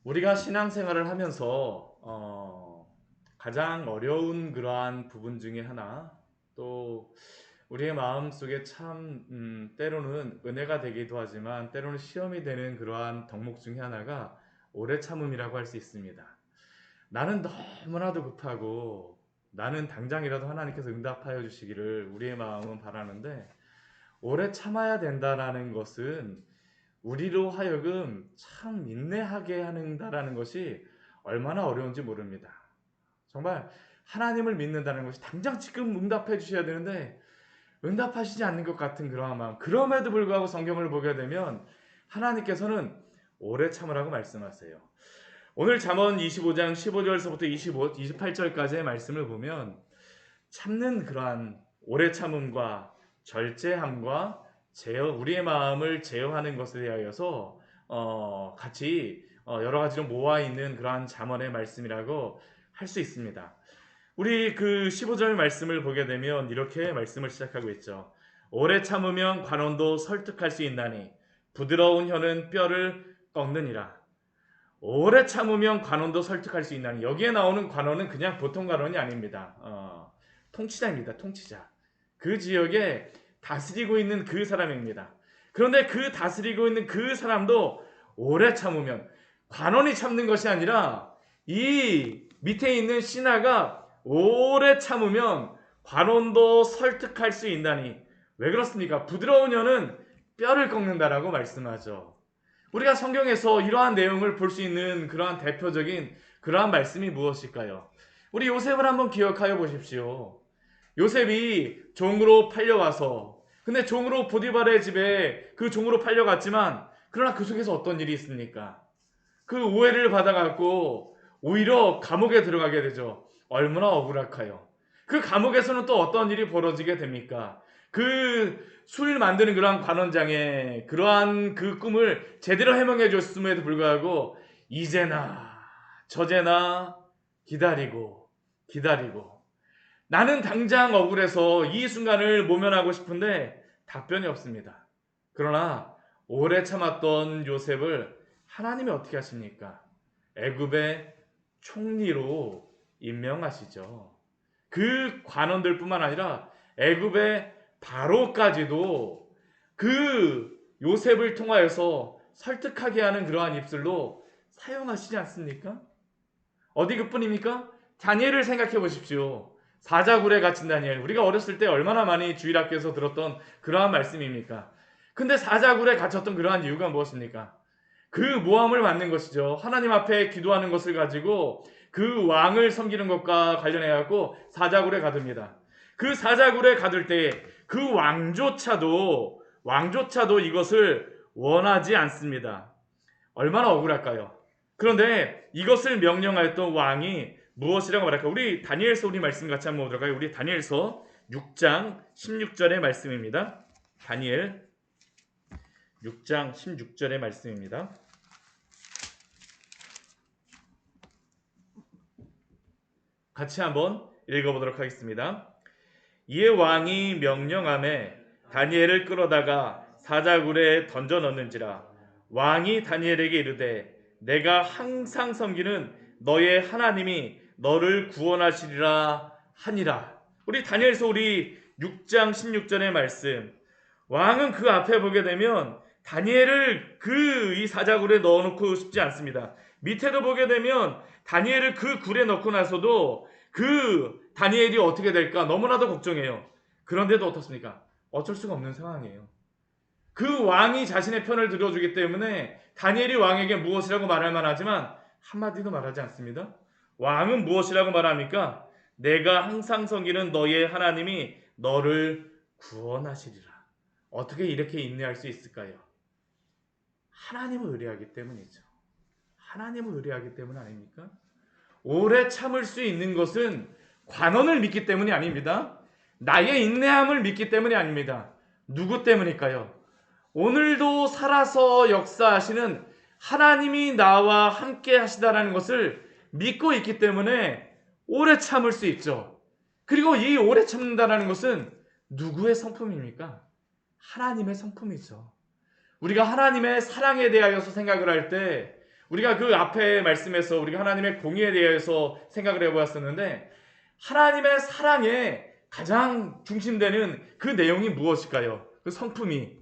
우리가 신앙생활을 하면서 가장 어려운 그러한 부분 중에 하나, 또 우리의 마음속에 참 때로는 은혜가 되기도 하지만 때로는 시험이 되는 그러한 덕목 중에 하나가 오래 참음이라고 할 수 있습니다. 나는 너무나도 급하고 나는 당장이라도 하나님께서 응답하여 주시기를 우리의 마음은 바라는데, 오래 참아야 된다라는 것은 우리로 하여금 참 인내하게 하는다라는 것이 얼마나 어려운지 모릅니다. 정말 하나님을 믿는다는 것이 당장 지금 응답해 주셔야 되는데 응답하시지 않는 것 같은 그러한 마음. 그럼에도 불구하고 성경을 보게 되면 하나님께서는 오래 참으라고 말씀하세요. 오늘 잠언 25장 15절서부터 28절까지의 말씀을 보면 참는 그러한 오래 참음과 절제함과 우리의 마음을 제어하는 것에 대하여서 같이 여러 가지로 모아 있는 그러한 잠언의 말씀이라고 할 수 있습니다. 우리 그 15절 말씀을 보게 되면 이렇게 말씀을 시작하고 있죠. 오래 참으면 관원도 설득할 수 있나니 부드러운 혀는 뼈를 꺾느니라. 오래 참으면 관원도 설득할 수 있나니, 여기에 나오는 관원은 그냥 보통 관원이 아닙니다. 통치자입니다. 통치자. 그 지역에 다스리고 있는 그 사람입니다. 그런데 그 다스리고 있는 그 사람도 오래 참으면, 관원이 참는 것이 아니라 이 밑에 있는 신하가 오래 참으면 관원도 설득할 수 있나니. 왜 그렇습니까? 부드러운 혀는 뼈를 꺾는다라고 말씀하죠. 우리가 성경에서 이러한 내용을 볼 수 있는 그러한 대표적인 그러한 말씀이 무엇일까요? 우리 요셉을 한번 기억하여 보십시오. 요셉이 종으로 팔려와서, 근데 종으로 보디발의 집에 그 종으로 팔려갔지만, 그러나 그 속에서 어떤 일이 있습니까? 그 오해를 받아갖고 오히려 감옥에 들어가게 되죠. 얼마나 억울할까요? 그 감옥에서는 또 어떤 일이 벌어지게 됩니까? 그 술 만드는 그러한 관원장의 그러한 그 꿈을 제대로 해명해 줬음에도 불구하고 이제나 저제나 기다리고 기다리고, 나는 당장 억울해서 이 순간을 모면하고 싶은데 답변이 없습니다. 그러나 오래 참았던 요셉을 하나님이 어떻게 하십니까? 애굽의 총리로 임명하시죠. 그 관원들뿐만 아니라 애굽의 바로까지도 그 요셉을 통하여서 설득하게 하는 그러한 입술로 사용하시지 않습니까? 어디 그뿐입니까? 다니엘을 생각해 보십시오. 사자굴에 갇힌 다니엘. 우리가 어렸을 때 얼마나 많이 주일학교에서 들었던 그러한 말씀입니까? 근데 사자굴에 갇혔던 그러한 이유가 무엇입니까? 그 모함을 받는 것이죠. 하나님 앞에 기도하는 것을 가지고 그 왕을 섬기는 것과 관련해 갖고 사자굴에 가둡니다. 그 사자굴에 가둘 때 그 왕조차도 이것을 원하지 않습니다. 얼마나 억울할까요? 그런데 이것을 명령하였던 왕이 무엇이라고 말할까? 우리 다니엘서 우리 말씀 같이 한번 보도록 할까요? 우리 다니엘서 6장 16절의 말씀입니다. 다니엘 6장 16절의 말씀입니다. 같이 한번 읽어보도록 하겠습니다. 이에 왕이 명령하매 다니엘을 끌어다가 사자굴에 던져 넣는지라. 왕이 다니엘에게 이르되 내가 항상 섬기는 너의 하나님이 너를 구원하시리라 하니라. 우리 다니엘서 우리 6장 16절의 말씀, 왕은 그 앞에 보게 되면 다니엘을 그 이 사자굴에 넣어놓고 싶지 않습니다. 밑에도 보게 되면 다니엘을 그 굴에 넣고 나서도 그 다니엘이 어떻게 될까 너무나도 걱정해요. 그런데도 어떻습니까? 어쩔 수가 없는 상황이에요. 그 왕이 자신의 편을 들어주기 때문에 다니엘이 왕에게 무엇이라고 말할 만하지만 한마디도 말하지 않습니다. 왕은 무엇이라고 말합니까? 내가 항상 섬기는 너의 하나님이 너를 구원하시리라. 어떻게 이렇게 인내할 수 있을까요? 하나님을 의뢰하기 때문이죠. 하나님을 의뢰하기 때문 아닙니까? 오래 참을 수 있는 것은 관원을 믿기 때문이 아닙니다. 나의 인내함을 믿기 때문이 아닙니다. 누구 때문일까요? 오늘도 살아서 역사하시는 하나님이 나와 함께 하시다라는 것을 믿고 있기 때문에 오래 참을 수 있죠. 그리고 이 오래 참는다는 것은 누구의 성품입니까? 하나님의 성품이죠. 우리가 하나님의 사랑에 대하여서 생각을 할 때 우리가 그 앞에 말씀에서 우리가 하나님의 공의에 대해서 생각을 해보았었는데, 하나님의 사랑에 가장 중심되는 그 내용이 무엇일까요? 그 성품이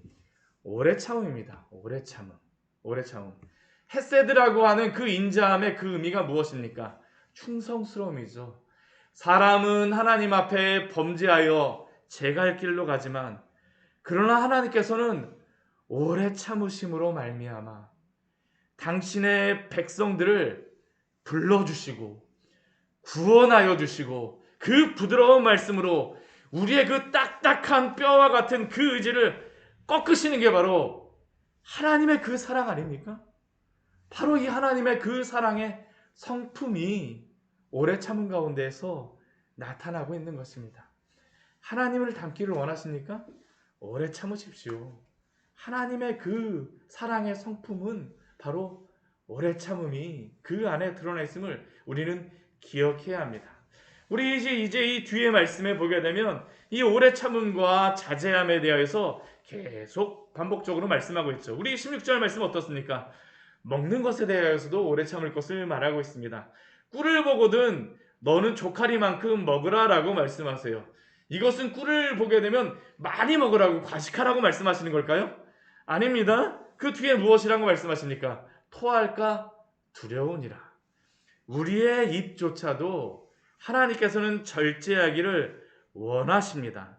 오래 참음입니다. 오래 참음. 오래 참음. 헤세드라고 하는 그 인자함의 그 의미가 무엇입니까? 충성스러움이죠. 사람은 하나님 앞에 범죄하여 제 갈 길로 가지만, 그러나 하나님께서는 오래 참으심으로 말미암아 당신의 백성들을 불러주시고 구원하여 주시고 그 부드러운 말씀으로 우리의 그 딱딱한 뼈와 같은 그 의지를 꺾으시는 게 바로 하나님의 그 사랑 아닙니까? 바로 이 하나님의 그 사랑의 성품이 오래 참은 가운데에서 나타나고 있는 것입니다. 하나님을 닮기를 원하십니까? 오래 참으십시오. 하나님의 그 사랑의 성품은 바로 오래 참음이 그 안에 드러나 있음을 우리는 기억해야 합니다. 우리 이제 이 뒤에 말씀에 보게 되면 이 오래 참음과 자제함에 대해서 계속 반복적으로 말씀하고 있죠. 우리 16절 말씀 어떻습니까? 먹는 것에 대해서도 오래 참을 것을 말하고 있습니다. 꿀을 보거든 너는 조카리만큼 먹으라 라고 말씀하세요. 이것은 꿀을 보게 되면 많이 먹으라고, 과식하라고 말씀하시는 걸까요? 아닙니다. 그 뒤에 무엇이라고 말씀하십니까? 토할까 두려우니라. 우리의 입조차도 하나님께서는 절제하기를 원하십니다.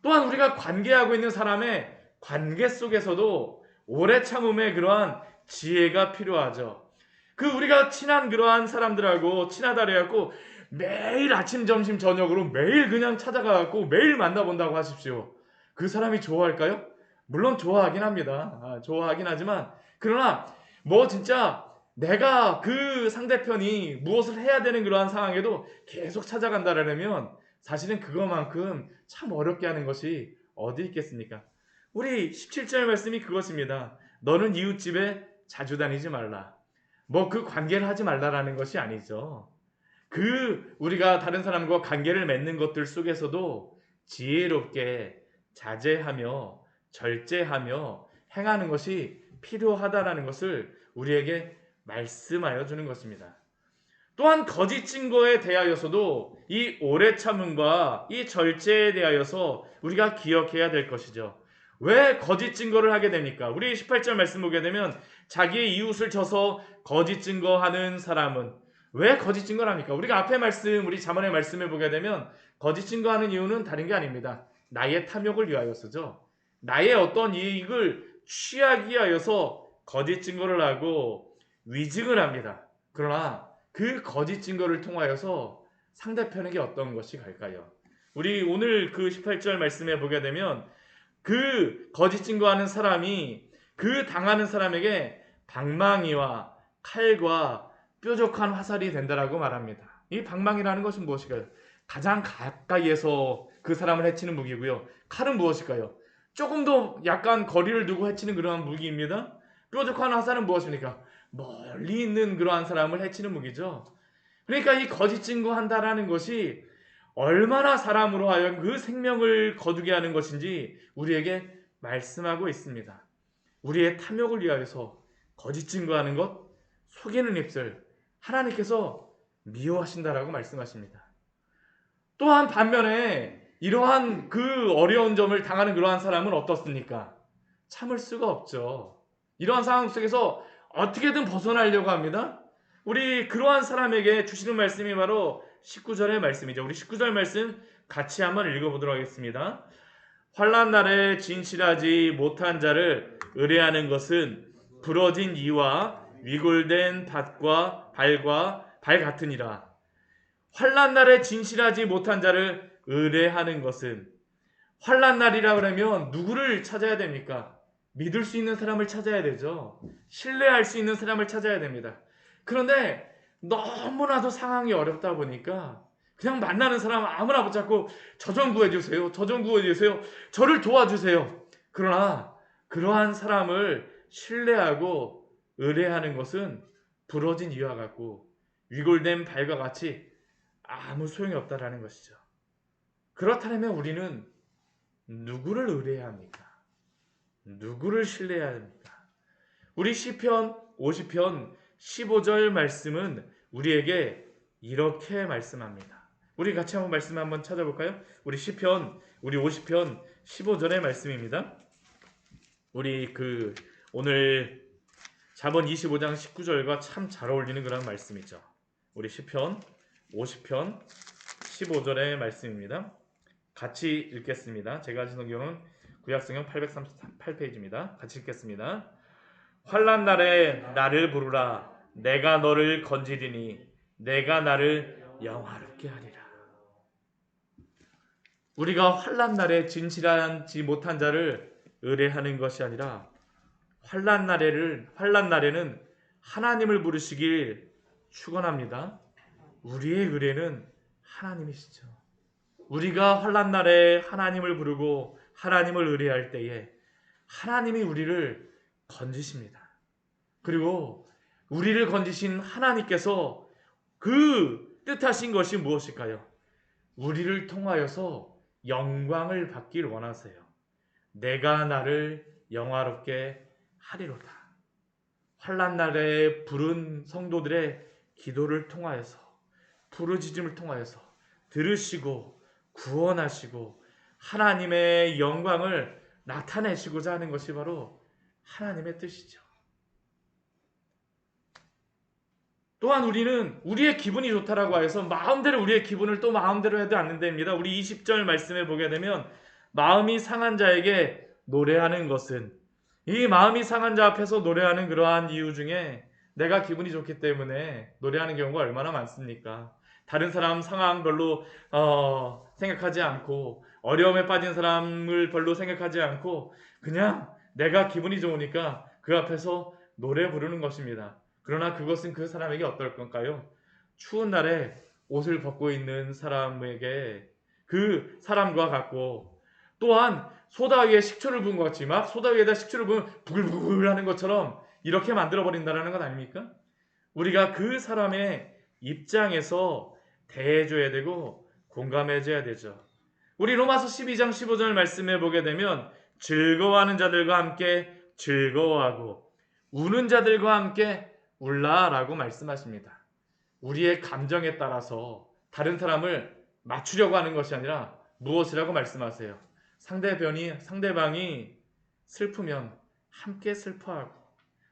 또한 우리가 관계하고 있는 사람의 관계 속에서도 오래 참음의 그러한 지혜가 필요하죠. 그 우리가 친한 그러한 사람들하고 친하다 그래갖고 매일 아침 점심 저녁으로 매일 그냥 찾아가갖고 매일 만나본다고 하십시오. 그 사람이 좋아할까요? 물론 좋아하긴 합니다. 좋아하긴 하지만, 그러나 뭐 진짜 내가 그 상대편이 무엇을 해야 되는 그러한 상황에도 계속 찾아간다라면 사실은 그것만큼 참 어렵게 하는 것이 어디 있겠습니까? 우리 17절 말씀이 그것입니다. 너는 이웃집에 자주 다니지 말라. 뭐 그 관계를 하지 말라라는 것이 아니죠. 그 우리가 다른 사람과 관계를 맺는 것들 속에서도 지혜롭게 자제하며 절제하며 행하는 것이 필요하다라는 것을 우리에게 말씀하여 주는 것입니다. 또한 거짓 증거에 대하여서도 이 오래 참음과 이 절제에 대하여서 우리가 기억해야 될 것이죠. 왜 거짓 증거를 하게 됩니까? 우리 18절 말씀 보게 되면 자기의 이웃을 쳐서 거짓 증거하는 사람은 왜 거짓 증거를 합니까? 우리가 앞에 말씀, 우리 잠언의 말씀을 보게 되면 거짓 증거하는 이유는 다른 게 아닙니다. 나의 탐욕을 위하여서죠. 나의 어떤 이익을 취하기 위하여서 거짓 증거를 하고 위증을 합니다. 그러나 그 거짓 증거를 통하여서 상대편에게 어떤 것이 갈까요? 우리 오늘 그 18절 말씀에 보게 되면 그 거짓 증거하는 사람이 그 당하는 사람에게 방망이와 칼과 뾰족한 화살이 된다라고 말합니다. 이 방망이라는 것은 무엇일까요? 가장 가까이에서 그 사람을 해치는 무기고요. 칼은 무엇일까요? 조금 더 약간 거리를 두고 해치는 그러한 무기입니다. 뾰족한 화살은 무엇입니까? 멀리 있는 그러한 사람을 해치는 무기죠. 그러니까 이 거짓 증거한다라는 것이 얼마나 사람으로 하여금 그 생명을 거두게 하는 것인지 우리에게 말씀하고 있습니다. 우리의 탐욕을 위하여서 거짓 증거하는 것, 속이는 입술, 하나님께서 미워하신다라고 말씀하십니다. 또한 반면에 이러한 그 어려운 점을 당하는 그러한 사람은 어떻습니까? 참을 수가 없죠. 이러한 상황 속에서 어떻게든 벗어나려고 합니다. 우리 그러한 사람에게 주시는 말씀이 바로 19절의 말씀이죠. 우리 19절 말씀 같이 한번 읽어보도록 하겠습니다. 환난 날에 진실하지 못한 자를 의뢰하는 것은 부러진 이와 위골된 밭과 발 같으니라. 환난 날에 진실하지 못한 자를 의뢰하는 것은, 환난 날이라 그러면 누구를 찾아야 됩니까? 믿을 수 있는 사람을 찾아야 되죠. 신뢰할 수 있는 사람을 찾아야 됩니다. 그런데 너무나도 상황이 어렵다 보니까 그냥 만나는 사람 아무나 붙잡고 저 좀 구해주세요. 저 좀 구해주세요. 저를 도와주세요. 그러나 그러한 사람을 신뢰하고 의뢰하는 것은 부러진 이와 같고 위골된 발과 같이 아무 소용이 없다라는 것이죠. 그렇다면 우리는 누구를 의뢰해야 합니까? 누구를 신뢰해야 합니까? 우리 시편 50편 15절 말씀은 우리에게 이렇게 말씀합니다. 우리 같이 한번 말씀 한번 찾아볼까요? 우리 시편, 우리 50편 15절의 말씀입니다. 우리 오늘 잠언 25장 19절과 참 잘 어울리는 그런 말씀이죠. 우리 시편 50편 15절의 말씀입니다. 같이 읽겠습니다. 제가 가진 성경은 구약성경 838페이지입니다. 같이 읽겠습니다. 환난 날에 나를 부르라. 내가 너를 건지리니 내가 나를 영화롭게 하리라. 우리가 환난 날에 진실하지 못한 자를 의뢰하는 것이 아니라 환난 날에는 하나님을 부르시길 축원합니다. 우리의 의뢰는 하나님이시죠. 우리가 환난 날에 하나님을 부르고 하나님을 의뢰할 때에 하나님이 우리를 건지십니다. 그리고 우리를 건지신 하나님께서 그 뜻하신 것이 무엇일까요? 우리를 통하여서 영광을 받길 원하세요. 내가 나를 영화롭게 하리로다. 환난 날에 부른 성도들의 기도를 통하여서 부르짖음을 통하여서 들으시고 구원하시고 하나님의 영광을 나타내시고자 하는 것이 바로 하나님의 뜻이죠. 또한 우리는 우리의 기분이 좋다라고 해서 마음대로 우리의 기분을 또 마음대로 해도 안 됩니다. 우리 20절 말씀에 보게 되면 마음이 상한 자에게 노래하는 것은, 이 마음이 상한 자 앞에서 노래하는 그러한 이유 중에 내가 기분이 좋기 때문에 노래하는 경우가 얼마나 많습니까? 다른 사람 상황 별로 생각하지 않고 어려움에 빠진 사람을 별로 생각하지 않고 그냥 내가 기분이 좋으니까 그 앞에서 노래 부르는 것입니다. 그러나 그것은 그 사람에게 어떨 건가요? 추운 날에 옷을 벗고 있는 사람에게 그 사람과 같고, 또한 소다 위에 식초를 부은 것 같이 막 소다 위에다 식초를 부으면 부글부글 하는 것처럼 이렇게 만들어버린다는 것 아닙니까? 우리가 그 사람의 입장에서 대해줘야 되고 공감해줘야 되죠. 우리 로마서 12장 15절 말씀에 보게 되면 즐거워하는 자들과 함께 즐거워하고 우는 자들과 함께 울라라고 말씀하십니다. 우리의 감정에 따라서 다른 사람을 맞추려고 하는 것이 아니라 무엇이라고 말씀하세요? 상대방이 슬프면 함께 슬퍼하고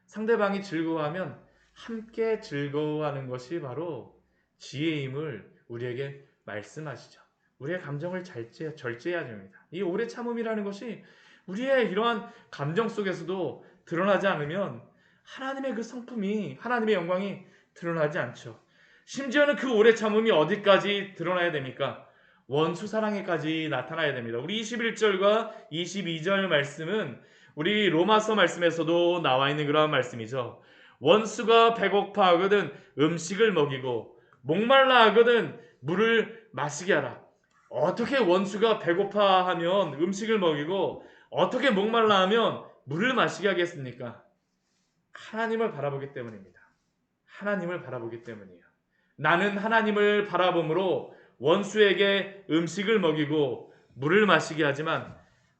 상대방이 즐거워하면 함께 즐거워하는 것이 바로 지혜임을 우리에게 말씀하시죠. 우리의 감정을 절제해야 됩니다. 이 오래 참음이라는 것이 우리의 이러한 감정 속에서도 드러나지 않으면 하나님의 그 성품이, 하나님의 영광이 드러나지 않죠. 심지어는 그 오래 참음이 어디까지 드러나야 됩니까? 원수 사랑에까지 나타나야 됩니다. 우리 21절과 22절 말씀은 우리 로마서 말씀에서도 나와 있는 그러한 말씀이죠. 원수가 배고파 하거든 음식을 먹이고 목말라 하거든 물을 마시게 하라. 어떻게 원수가 배고파 하면 음식을 먹이고 어떻게 목말라 하면 물을 마시게 하겠습니까? 하나님을 바라보기 때문입니다. 하나님을 바라보기 때문이에요. 나는 하나님을 바라봄으로 원수에게 음식을 먹이고 물을 마시게 하지만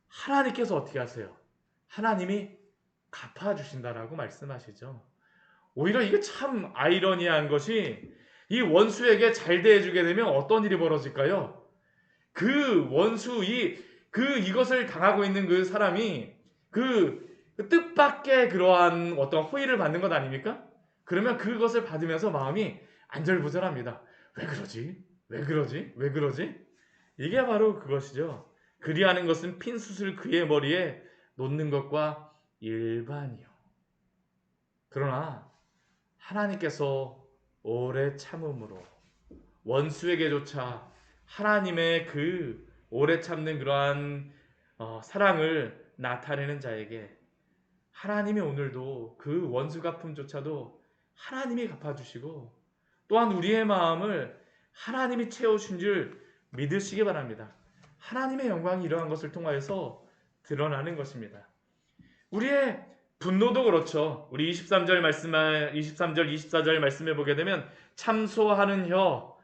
하나님께서 어떻게 하세요? 하나님이 갚아주신다라고 말씀하시죠. 오히려 이게 참 아이러니한 것이 이 원수에게 잘 대해주게 되면 어떤 일이 벌어질까요? 그 원수, 이것을 당하고 있는 그 사람이 그 뜻밖의 그러한 어떤 호의를 받는 것 아닙니까? 그러면 그것을 받으면서 마음이 안절부절합니다. 왜 그러지? 왜 그러지? 왜 그러지? 이게 바로 그것이죠. 그리하는 것은 핀 숯을 그의 머리에 놓는 것과 일반이요. 그러나 하나님께서 오래 참음으로 원수에게조차 하나님의 그 오래 참는 그러한 사랑을 나타내는 자에게 하나님이 오늘도 그 원수 갚음조차도 하나님이 갚아주시고 또한 우리의 마음을 하나님이 채우신 줄 믿으시기 바랍니다. 하나님의 영광이 이러한 것을 통하여서 드러나는 것입니다. 우리의 분노도 그렇죠. 우리 23절, 24절 말씀해 보게 되면 참소하는 혀,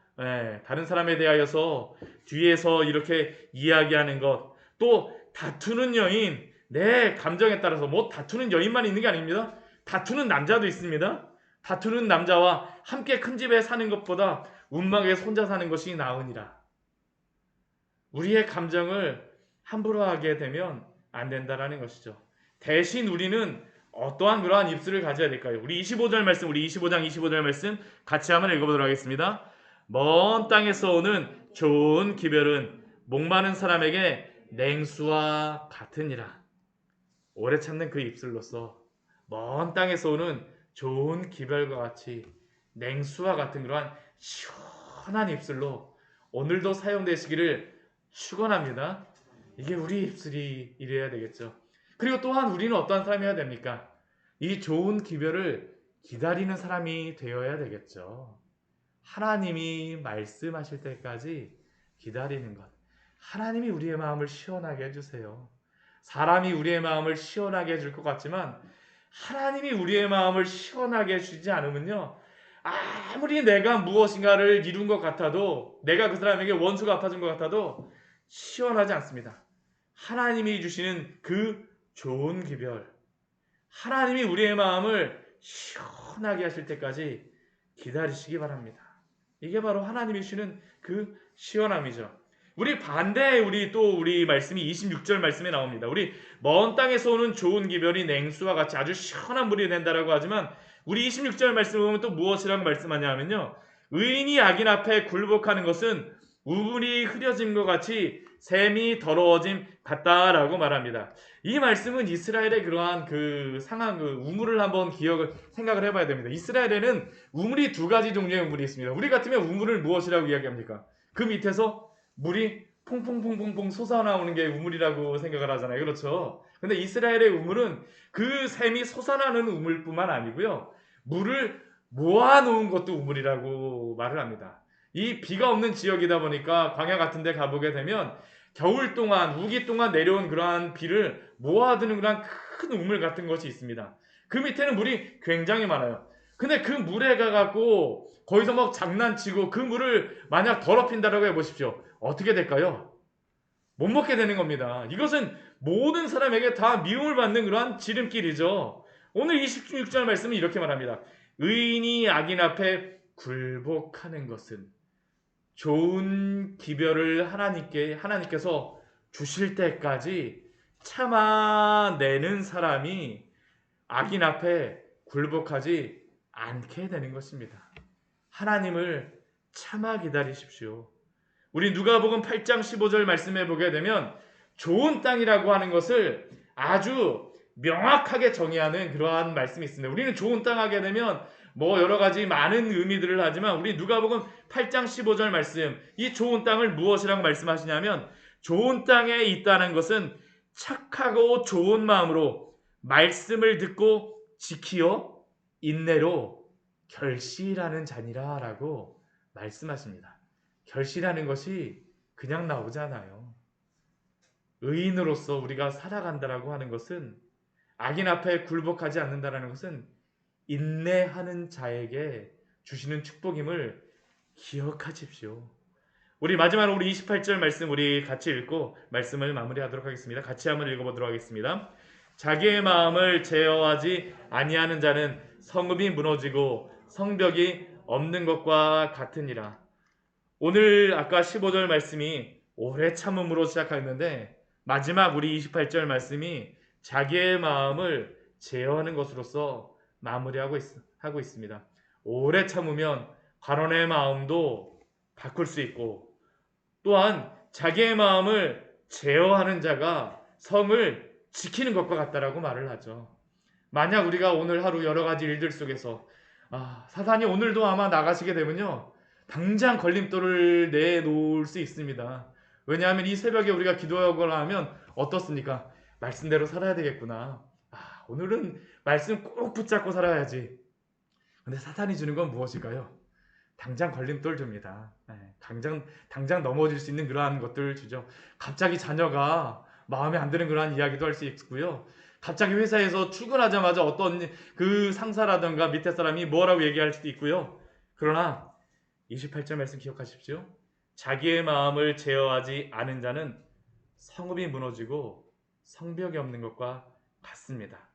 다른 사람에 대하여서 뒤에서 이렇게 이야기하는 것, 또 다투는 여인, 내 감정에 따라서 다투는 여인만 있는 게 아닙니다. 다투는 남자도 있습니다. 다투는 남자와 함께 큰 집에 사는 것보다 운막에 혼자 사는 것이 나으니라. 우리의 감정을 함부로 하게 되면 안 된다라는 것이죠. 대신 우리는 어떠한 그러한 입술을 가져야 될까요? 우리 25절 말씀, 우리 25장 25절 말씀 같이 한번 읽어보도록 하겠습니다. 먼 땅에서 오는 좋은 기별은 목마른 사람에게 냉수와 같으니라. 오래 참는 그 입술로서 먼 땅에서 오는 좋은 기별과 같이 냉수와 같은 그러한 시원한 입술로 오늘도 사용되시기를 축원합니다. 이게 우리 입술이 이래야 되겠죠. 그리고 또한 우리는 어떠한 사람이어야 됩니까? 이 좋은 기별을 기다리는 사람이 되어야 되겠죠. 하나님이 말씀하실 때까지 기다리는 것. 하나님이 우리의 마음을 시원하게 해주세요. 사람이 우리의 마음을 시원하게 해줄 것 같지만 하나님이 우리의 마음을 시원하게 해주지 않으면요, 아무리 내가 무엇인가를 이룬 것 같아도, 내가 그 사람에게 원수가 갚아준 것 같아도 시원하지 않습니다. 하나님이 주시는 그 좋은 기별, 하나님이 우리의 마음을 시원하게 하실 때까지 기다리시기 바랍니다. 이게 바로 하나님이 주시는 그 시원함이죠. 우리 반대에 우리 말씀이 26절 말씀에 나옵니다. 우리 먼 땅에서 오는 좋은 기별이 냉수와 같이 아주 시원한 물이 된다라고 하지만 우리 26절 말씀을 보면 또 무엇이라고 말씀하냐 하면요, 의인이 악인 앞에 굴복하는 것은 우물이 흐려짐과 같이 샘이 더러워짐 같다라고 말합니다. 이 말씀은 이스라엘의 그러한 그 상황, 그 우물을 한번 생각을 해봐야 됩니다. 이스라엘에는 우물이 두 가지 종류의 우물이 있습니다. 우리 같으면 우물을 무엇이라고 이야기합니까? 그 밑에서 물이 퐁퐁퐁퐁퐁 솟아나오는 게 우물이라고 생각을 하잖아요. 그렇죠? 근데 이스라엘의 우물은 그 샘이 솟아나는 우물뿐만 아니고요, 물을 모아놓은 것도 우물이라고 말을 합니다. 이 비가 없는 지역이다 보니까 광야 같은 데 가보게 되면 겨울 동안, 우기 동안 내려온 그러한 비를 모아두는 그러한 큰 우물 같은 것이 있습니다. 그 밑에는 물이 굉장히 많아요. 근데 그 물에 가갖고 거기서 막 장난치고 그 물을 만약 더럽힌다라고 해보십시오. 어떻게 될까요? 못 먹게 되는 겁니다. 이것은 모든 사람에게 다 미움을 받는 그러한 지름길이죠. 오늘 26절 말씀은 이렇게 말합니다. 의인이 악인 앞에 굴복하는 것은 좋은 기별을 하나님께서 주실 때까지 참아내는 사람이 악인 앞에 굴복하지 않게 되는 것입니다. 하나님을 참아 기다리십시오. 우리 누가복음 8장 15절 말씀해 보게 되면 좋은 땅이라고 하는 것을 아주 명확하게 정의하는 그러한 말씀이 있습니다. 우리는 좋은 땅 하게 되면 뭐 여러 가지 많은 의미들을 하지만 우리 누가복음 8장 15절 말씀, 이 좋은 땅을 무엇이라고 말씀하시냐면 좋은 땅에 있다는 것은 착하고 좋은 마음으로 말씀을 듣고 지키어 인내로 결실하는 자니라 라고 말씀하십니다. 결실하는 것이 그냥 나오잖아요. 의인으로서 우리가 살아간다라고 하는 것은, 악인 앞에 굴복하지 않는다라는 것은 인내하는 자에게 주시는 축복임을 기억하십시오. 우리 마지막으로 우리 28절 말씀 우리 같이 읽고 말씀을 마무리하도록 하겠습니다. 같이 한번 읽어보도록 하겠습니다. 자기의 마음을 제어하지 아니하는 자는 성읍이 무너지고 성벽이 없는 것과 같으니라. 오늘 아까 15절 말씀이 오래 참음으로 시작하였는데 마지막 우리 28절 말씀이 자기의 마음을 제어하는 것으로서 마무리하고 하고 있습니다. 오래 참으면 가론의 마음도 바꿀 수 있고, 또한 자기의 마음을 제어하는 자가 성을 지키는 것과 같다라고 말을 하죠. 만약 우리가 오늘 하루 여러 가지 일들 속에서 사단이 오늘도 아마 나가시게 되면요, 당장 걸림돌을 내놓을 수 있습니다. 왜냐하면 이 새벽에 우리가 기도하거나 하면 어떻습니까? 말씀대로 살아야 되겠구나. 오늘은 말씀 꼭 붙잡고 살아야지. 근데 사탄이 주는 건 무엇일까요? 당장 걸림돌 줍니다. 당장 넘어질 수 있는 그러한 것들을 주죠. 갑자기 자녀가 마음에 안 드는 그러한 이야기도 할 수 있고요. 갑자기 회사에서 출근하자마자 어떤 그 상사라든가 밑에 사람이 뭐라고 얘기할 수도 있고요. 그러나 28절 말씀 기억하십시오. 자기의 마음을 제어하지 않은 자는 성읍이 무너지고 성벽이 없는 것과 같습니다.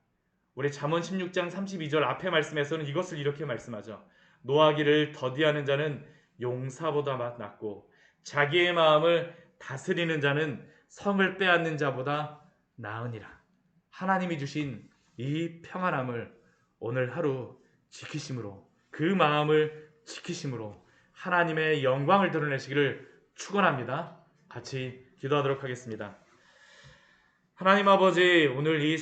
우리 잠언 16장 32절 앞에 말씀에서는 이것을 이렇게 말씀하죠. 노하기를 더디하는 자는 용사보다 낫고 자기의 마음을 다스리는 자는 성을 빼앗는 자보다 나으니라. 하나님이 주신 이 평안함을 오늘 하루 지키심으로, 그 마음을 지키심으로 하나님의 영광을 드러내시기를 축원합니다. 같이 기도하도록 하겠습니다. 하나님 아버지, 오늘 이